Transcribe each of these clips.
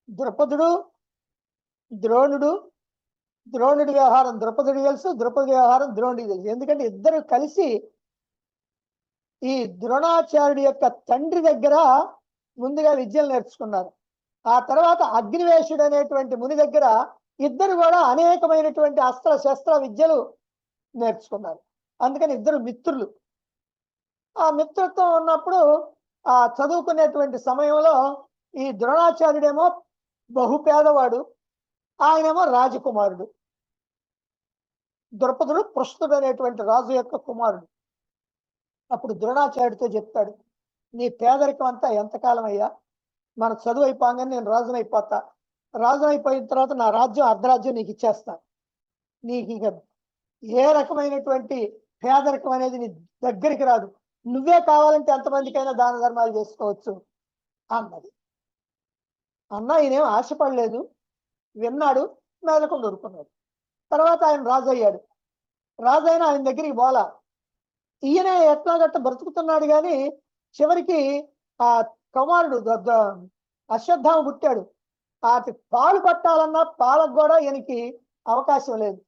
ద్రుపదుడు, ద్రోణుడు, ద్రోణుడి వ్యవహారం ద్రుపదుడికి తెలుసు, ద్రుపది వ్యవహారం ద్రోణుడికి తెలుసు. ఎందుకంటే ఇద్దరు కలిసి ఈ ద్రోణాచార్యుడి యొక్క తండ్రి దగ్గర ముందుగా విద్యలు నేర్చుకున్నారు. ఆ తర్వాత అగ్నివేశుడు అనేటువంటి ముని దగ్గర ఇద్దరు కూడా అనేకమైనటువంటి అస్త్ర శస్త్ర విద్యలు నేర్చుకున్నారు. అందుకని ఇద్దరు మిత్రులు. ఆ మిత్రత్వం ఉన్నప్పుడు ఆ చదువుకునేటువంటి సమయంలో ఈ ద్రోణాచార్యుడేమో బహుపేదవాడు, ఆయనేమో రాజకుమారుడు. ద్రుపదుడు పృష్ఠుడు అనేటువంటి రాజు యొక్క కుమారుడు. అప్పుడు ద్రోణాచార్యుడితో చెప్తాడు, నీ పేదరికం అంతా ఎంతకాలం అయ్యా, మన చదువు అయిపోగానే నేను రాజును అయిపోతా, రాజు అయిపోయిన తర్వాత నా రాజ్యం అర్ధరాజ్యం నీకు ఇచ్చేస్తా, నీకు ఇక ఏ రకమైనటువంటి పేదరికం అనేది నీ దగ్గరికి రాదు, నువ్వే కావాలంటే ఎంతమందికైనా దాన ధర్మాలు చేసుకోవచ్చు అన్నది. అన్న ఈయనేం ఆశపడలేదు, విన్నాడు, మేదకుండా ఊరుకున్నాడు. తర్వాత ఆయన రాజు అయ్యాడు. రాజు అయినా ఆయన దగ్గరికి పోలా, ఈయనే ఎట్లాగట్ట బ్రతుకుతున్నాడు. కానీ చివరికి ఆ కుమారుడు అశ్వత్థామ పుట్టాడు. వాటి పాలు పట్టాలన్నా పాలకు కూడా ఈయనకి అవకాశం లేదు.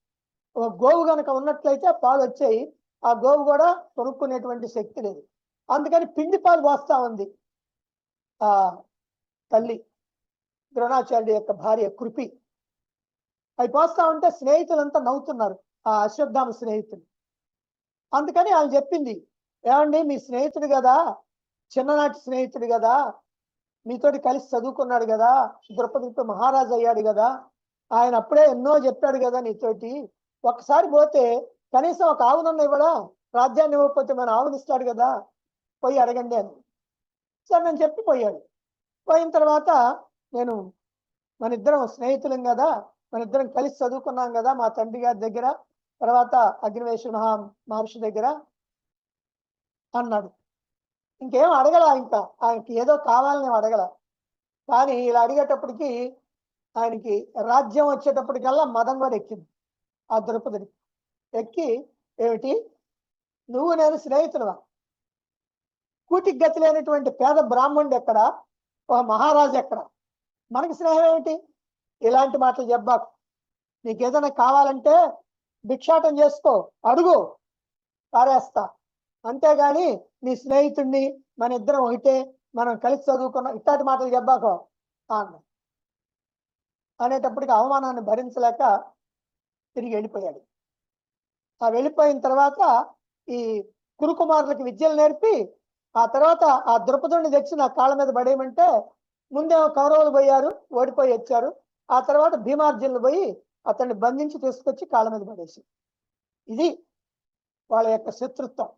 ఒక గోవు కనుక ఉన్నట్లయితే పాలు వచ్చాయి, ఆ గోవు కూడా కొనుక్కునేటువంటి శక్తి లేదు. అందుకని పిండి పాలు పోస్తా ఉంది ఆ తల్లి, ద్రోణాచార్యుడి యొక్క భార్య కృపి. అవి పోస్తా ఉంటే స్నేహితులంతా నవ్వుతున్నారు, ఆ అశ్వత్థామ స్నేహితులు. అందుకని ఆయన చెప్పింది, ఏమండి మీ స్నేహితుడు కదా, చిన్ననాటి స్నేహితుడు కదా, మీతోటి కలిసి చదువుకున్నాడు కదా, ద్రౌపదితో మహారాజు అయ్యాడు కదా, ఆయన అప్పుడే ఎన్నో చెప్పాడు కదా నీతోటి, ఒక్కసారి పోతే కనీసం ఒక ఆవునన్న ఇవ్వడా, రాజ్యాన్ని ఇవ్వకపోతే మన ఆవునిస్తాడు కదా, పోయి అడగండి అని. సరే నేను చెప్పి పోయాడు. పోయిన తర్వాత నేను మన ఇద్దరం స్నేహితులం కదా, మన ఇద్దరం కలిసి చదువుకున్నాం కదా మా తండ్రి గారి దగ్గర, తర్వాత అగ్నివేశ మహర్షి దగ్గర అన్నాడు. ఇంకేం అడగల, ఇంకా ఆయనకి ఏదో కావాలని అడగల. కానీ ఇలా అడిగేటప్పటికి ఆయనకి రాజ్యం వచ్చేటప్పటికల్లా మదం కూడా ఎక్కింది ఆ ద్రౌపదికి. ఎక్కి, ఏమిటి నువ్వు నేను స్నేహితులువా, కూటికి గతి లేనటువంటి పేద బ్రాహ్మణుడు ఎక్కడ, ఒక మహారాజు ఎక్కడ, మనకి స్నేహం ఏమిటి, ఇలాంటి మాటలు చెప్పాకు, నీకు ఏదైనా కావాలంటే భిక్షాటం చేసుకో, అడుగు, పారేస్తా, అంతేగాని నీ స్నేహితుడిని మన ఇద్దరం ఒకటే, మనం కలిసి చదువుకున్నాం, ఇట్లాంటి మాటలు చెప్పాకో అన్న. అనేటప్పటికి అవమానాన్ని భరించలేక తిరిగి వెళ్ళిపోయాడు. ఆ వెళ్ళిపోయిన తర్వాత ఈ కురుకుమారులకు విద్యలు నేర్పి ఆ తర్వాత ఆ ద్రౌపదుడిని తెచ్చి నా కాళ్ళ మీద పడేయమంటే ముందేమో కౌరవులు పోయారు, ఓడిపోయి వచ్చారు. ఆ తర్వాత భీమార్జునులు పోయి అతన్ని బంధించి తీసుకొచ్చి కాళ్ళ మీద పడేసి. ఇది వాళ్ళ యొక్క శత్రుత్వం.